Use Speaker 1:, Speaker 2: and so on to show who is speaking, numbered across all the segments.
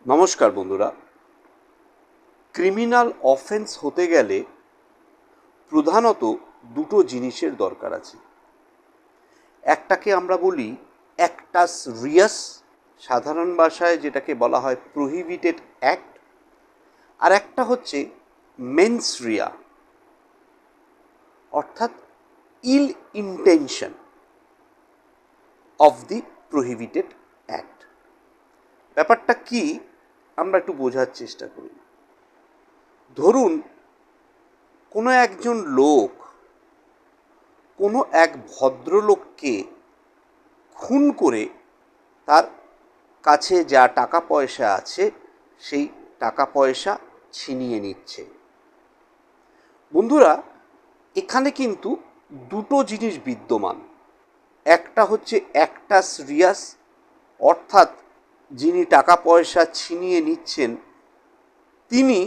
Speaker 1: নমস্কার বন্ধুরা। Criminal offence হতে গেলে প্রধানত দুটো জিনিসের দরকার আছে। একটাকে আমরা বলি অ্যাক্টাস রিয়াস, সাধারণ ভাষায় যেটাকে বলা হয় প্রহিবিটেড অ্যাক্ট, আর একটা হচ্ছে মেন্স রিয়া, অর্থাৎ ill intention of the prohibited act. ব্যাপারটা কি আমরা একটু বোঝার চেষ্টা করি। ধরুন কোনো একজন লোক কোনো এক ভদ্রলোককে খুন করে তার কাছে যা টাকা পয়সা আছে সেই টাকা পয়সা ছিনিয়ে নিচ্ছে। বন্ধুরা, এখানে কিন্তু দুটো জিনিস বিদ্যমান। একটা হচ্ছে অ্যাক্টাস রিয়াস, অর্থাৎ যিনি টাকা পয়সা ছিনিয়ে নিচ্ছেন তিনি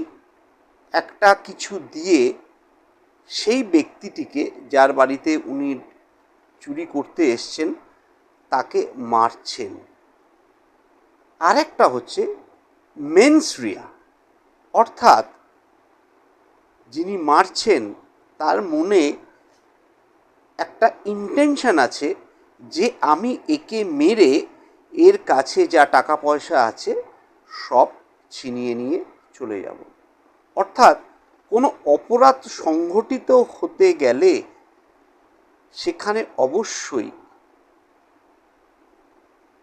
Speaker 1: একটা কিছু দিয়ে সেই ব্যক্তিটিকে, যার বাড়িতে উনি চুরি করতে এসছেন, তাকে মারছেন। আরেকটা হচ্ছে মেন্স রিয়া, অর্থাৎ যিনি মারছেন তার মনে একটা ইন্টেনশন আছে যে আমি একে মেরে এর কাছে যা টাকা পয়সা আছে সব ছিনিয়ে নিয়ে চলে যাব। অর্থাৎ কোনো অপরাধ সংঘটিত হতে গেলে সেখানে অবশ্যই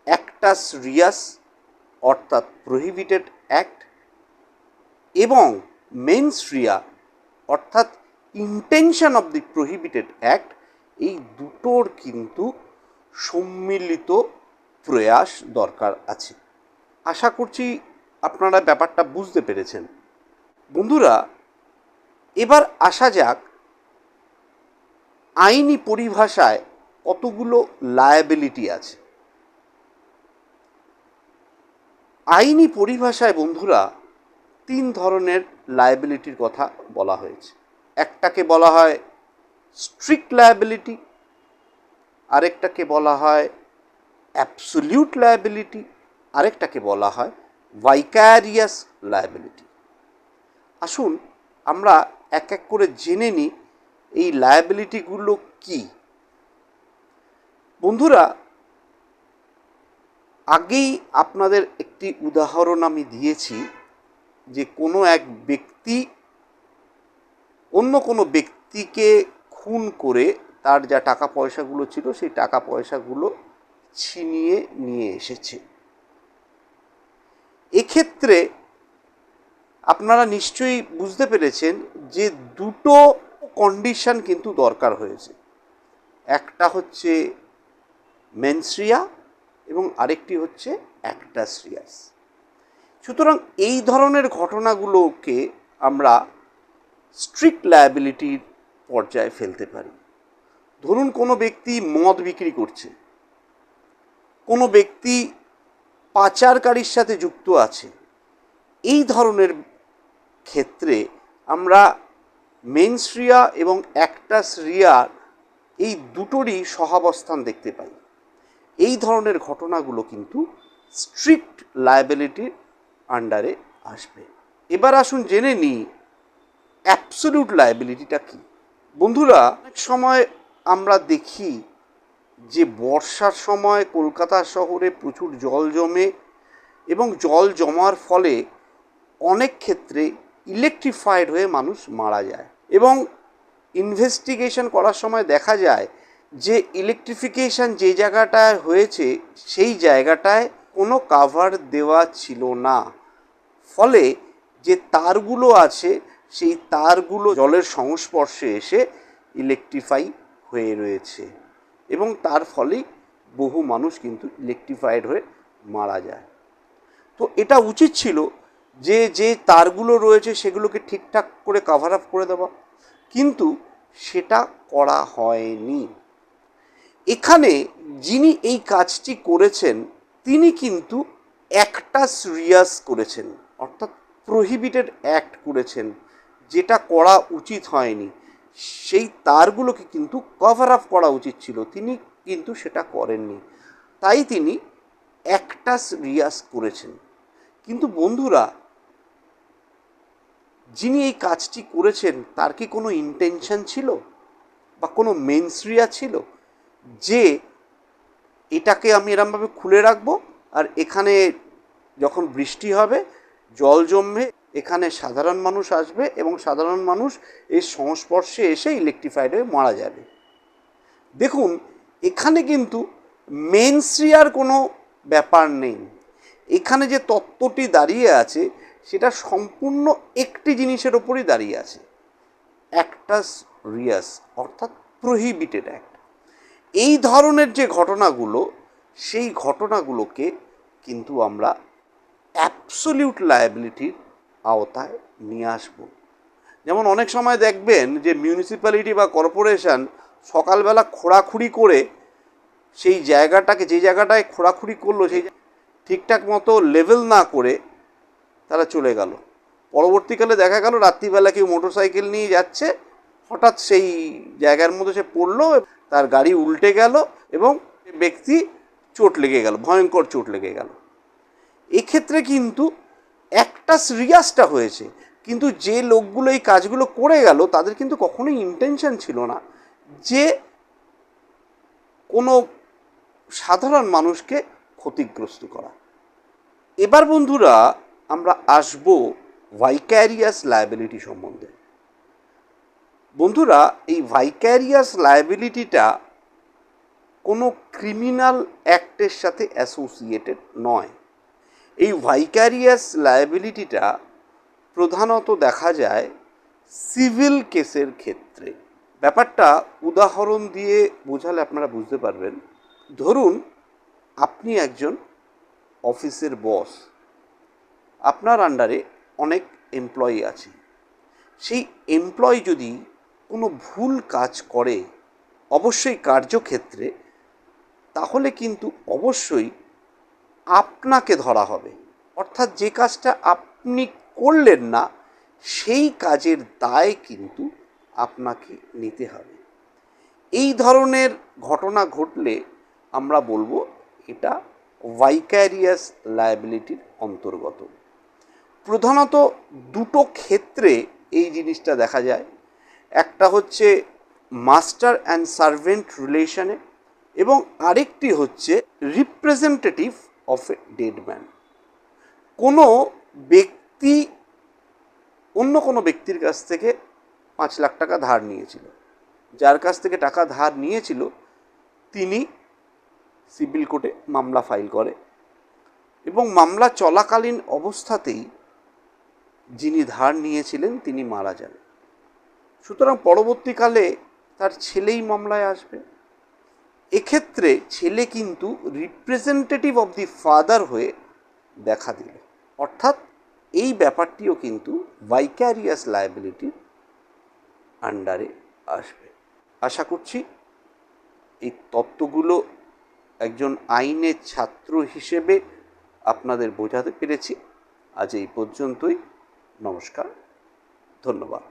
Speaker 1: অ্যাক্টাস রিয়াস অর্থাৎ প্রহিবিটেড অ্যাক্ট এবং মেন্স রিয়া অর্থাৎ intention of the prohibited act, এই দুটোর কিন্তু সম্মিলিত প্রয়াস দরকার আছে। আশা করছি আপনারা ব্যাপারটা বুঝতে পেরেছেন। বন্ধুরা, এবার আসা যাক আইনি পরিভাষায় কতগুলো লায়াবিলিটি আছে। আইনি পরিভাষায় বন্ধুরা তিন ধরনের লায়াবিলিটির কথা বলা হয়েছে। একটাকে বলা হয় স্ট্রিক্ট লায়াবিলিটি, আরেকটাকে বলা হয় অ্যাবসোলিউট লায়াবিলিটি, আরেকটাকে বলা হয় ভাইকারিয়াস লায়াবিলিটি। আসুন আমরা এক এক করে জেনে নিই এই লায়াবিলিটিগুলো কি। বন্ধুরা, আগেই আপনাদের একটি উদাহরণ আমি দিয়েছি যে কোনো এক ব্যক্তি অন্য কোনো ব্যক্তিকে খুন করে তার যা টাকা পয়সাগুলো ছিল সেই টাকা পয়সাগুলো ছিনিয়ে নিয়ে এসেছে। এক্ষেত্রে আপনারা নিশ্চয়ই বুঝতে পেরেছেন যে দুটো কন্ডিশন কিন্তু দরকার হয়েছে। একটা হচ্ছে মেন্স রিয়া এবং আরেকটি হচ্ছে অ্যাক্টাস রিয়াস। সুতরাং এই ধরনের ঘটনাগুলোকে আমরা স্ট্রিক্ট লায়াবিলিটির পর্যায়ে ফেলতে পারি। ধরুন কোনো ব্যক্তি মদ বিক্রি করছে, কোনো ব্যক্তি পাচারকারীর সাথে যুক্ত আছে, এই ধরনের ক্ষেত্রে আমরা মেন্স রিয়া এবং অ্যাক্টাস রিয়ার এই দুটোরই সহাবস্থান দেখতে পাই। এই ধরনের ঘটনাগুলো কিন্তু স্ট্রিক্ট লায়াবিলিটির আন্ডারে আসবে। এবার আসুন জেনে নিই অ্যাবসোলিউট লায়াবিলিটিটা কি। বন্ধুরা, অনেক সময় আমরা দেখি যে বর্ষার সময় কলকাতা শহরে প্রচুর জল জমে এবং জল জমার ফলে অনেক ক্ষেত্রে ইলেকট্রিফাইড হয়ে মানুষ মারা যায় এবং ইনভেস্টিগেশন করার সময় দেখা যায় যে ইলেকট্রিফিকেশন যে জায়গাটায় হয়েছে সেই জায়গাটায় কোনো কাভার দেওয়া ছিল না, ফলে যে তারগুলো আছে সেই তারগুলো জলের সংস্পর্শে এসে ইলেকট্রিফাই হয়ে রয়েছে এবং তার ফলেই বহু মানুষ কিন্তু ইলেকট্রিফাইড হয়ে মারা যায়। তো এটা উচিত ছিল যে যে তারগুলো রয়েছে সেগুলোকে ঠিকঠাক করে কাভার আপ করে দেওয়া, কিন্তু সেটা করা হয়নি। এখানে যিনি এই কাজটি করেছেন তিনি কিন্তু অ্যাক্টাস রিয়াস করেছেন, অর্থাৎ প্রহিবিটেড অ্যাক্ট করেছেন, যেটা করা উচিত হয়নি। সেই তারগুলোকে কিন্তু কভার আপ করা উচিত ছিল, তিনি কিন্তু সেটা করেননি, তাই তিনি অ্যাক্টাস রিয়াস করেছেন। কিন্তু বন্ধুরা, যিনি এই কাজটি করেছেন তার কি কোনো ইন্টেনশন ছিল বা কোনো মেনসরিয়া ছিল যে এটাকে আমি এরমভাবে খুলে রাখবো আর এখানে যখন বৃষ্টি হবে জল জমবে, এখানে সাধারণ মানুষ আসবে এবং সাধারণ মানুষ এর সংস্পর্শে এসে ইলেকট্রিফাইড হয়ে মারা যাবে? দেখুন, এখানে কিন্তু মেনসরিয়ার কোনো ব্যাপার নেই। এখানে যে তত্ত্বটি দাঁড়িয়ে আছে সেটা সম্পূর্ণ একটি জিনিসের ওপরই দাঁড়িয়ে আছে, অ্যাক্টাস রিয়াস, অর্থাৎ প্রহিবিটেড অ্যাক্ট। এই ধরনের যে ঘটনাগুলো, সেই ঘটনাগুলোকে কিন্তু আমরা অ্যাবসোলিউট লায়াবিলিটির আওতায় নিয়ে আসব। যেমন অনেক সময় দেখবেন যে মিউনিসিপ্যালিটি বা কর্পোরেশন সকালবেলা খোঁড়াখুড়ি করে সেই জায়গাটাকে, যে জায়গাটায় খোঁড়াখুড়ি করলো সেই ঠিকঠাক মতো লেভেল না করে তারা চলে গেল। পরবর্তীকালে দেখা গেল রাত্রিবেলা কেউ মোটরসাইকেল নিয়ে যাচ্ছে, হঠাৎ সেই জায়গার মধ্যে সে পড়লো, তার গাড়ি উল্টে গেল এবং ব্যক্তি চোট লেগে গেল, ভয়ঙ্কর চোট লেগে গেল। এক্ষেত্রে কিন্তু একটা রিয়াসটা হয়েছে, কিন্তু যে লোকগুলো এই কাজগুলো করে গেল তাদের কিন্তু কখনোই ইন্টেনশন ছিল না যে কোনো সাধারণ মানুষকে ক্ষতিগ্রস্ত করা। এবার বন্ধুরা আমরা আসব ভাইক্যারিয়াস লায়াবিলিটি সম্বন্ধে। বন্ধুরা, এই ভাইক্যারিয়াস লায়াবিলিটিটা কোনো ক্রিমিনাল অ্যাক্টের সাথে অ্যাসোসিয়েটেড নয়। এই ভাইক্যারিয়াস লায়াবিলিটিটা প্রধানত দেখা যায় সিভিল কেসের ক্ষেত্রে। ব্যাপারটা উদাহরণ দিয়ে বোঝালে আপনারা বুঝতে পারবেন। ধরুন, আপনি একজন অফিসের বস, আপনার আন্ডারে অনেক এমপ্লয়ি আছে। সেই এমপ্লয়ি যদি কোনো ভুল কাজ করে অবশ্যই কার্যক্ষেত্রে, তাহলে কিন্তু অবশ্যই আপনাকে ধরা হবে। অর্থাৎ যে কাজটা আপনি করলেন না সেই কাজের দায় কিন্তু আপনাকে নিতে হবে। এই ধরনের ঘটনা ঘটলে আমরা বলবো এটা ভাইক্যারিয়াস লায়াবিলিটির অন্তর্গত। প্রধানত দুটো ক্ষেত্রে এই জিনিসটা দেখা যায়। একটা হচ্ছে মাস্টার অ্যান্ড সার্ভেন্ট রিলেশনে এবং আরেকটি হচ্ছে representative of a dead man. কোনো ব্যক্তি অন্য কোনো ব্যক্তির কাছ থেকে 5 লাখ টাকা ধার নিয়েছিল। যার কাছ থেকে টাকা ধার নিয়েছিল তিনি সিভিল কোর্টে মামলা ফাইল করে এবং মামলা চলাকালীন অবস্থাতেই যিনি ধার নিয়েছিলেন তিনি মারা যান। সুতরাং পরবর্তীকালে তার ছেলেই মামলায় আসবে। এক্ষেত্রে ছেলে কিন্তু রিপ্রেজেন্টেটিভ অফ দি ফাদার হয়ে দেখা দিল। অর্থাৎ এই ব্যাপারটিও কিন্তু ভাইক্যারিয়াস লায়াবিলিটির আন্ডারে আসবে। আশা করছি এই তত্ত্বগুলো একজন আইনের ছাত্র হিসেবে আপনাদের বোঝাতে পেরেছি। আজ এই পর্যন্তই। নমস্কার, ধন্যবাদ।